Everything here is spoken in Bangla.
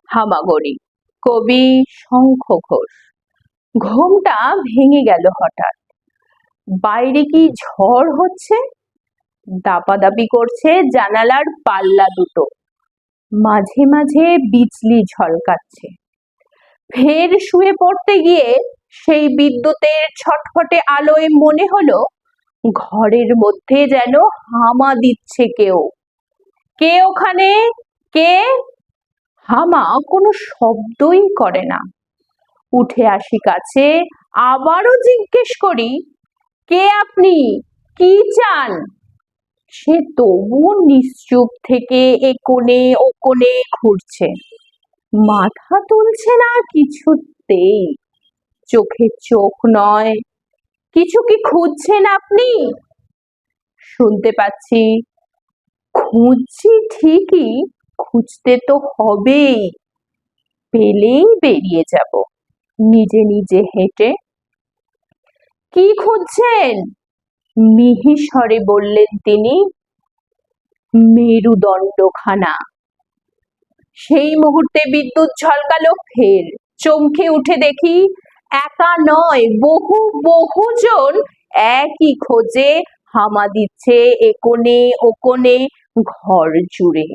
হামাগুড়ি। কবি শঙ্খ ঘোষ। ঘুমটা ভেঙে গেল হঠাৎ। বাইরে কি ঝড় হচ্ছে? দাপাদাপি করছে জানালার পাল্লা দুটো, মাঝে মাঝে বিজলি ঝলকাচ্ছে। ফের শুয়ে পড়তে গিয়ে সেই বিদ্যুতের ছটফটে আলোয় মনে হলো ঘরের মধ্যে যেন হামা দিচ্ছে কেউ। কে ওখানে? কে? হামা কোনো শব্দই করে না। উঠে আসি কাছে, আবারও জিজ্ঞেস করি, কে আপনি? কি চান? সে তবুও নিশ্চুপ থেকে এ কোণে ও কোণে ঘুরছে, মাথা তুলছে না কিছুতেই। চোখে চোখ নয়। কিছু কি খুঁজছেন আপনি? শুনতে পাচ্ছি, খুঁজছি ঠিকই, খুঁজতে তো হবেই, পেলেই বেরিয়ে যাব নিজে নিজে হেঁটে। কি খুঁজছেন? মিহি স্বরে বললেন তিনি। মেরুদণ্ডখানা। সেই মুহূর্তে বিদ্যুৎ ঝলকালো ফের। চমকে উঠে দেখি একা নয়, বহু বহুজন একই খোঁজে হামা দিচ্ছে এ কোণে ও কোণে ঘর জুড়ে।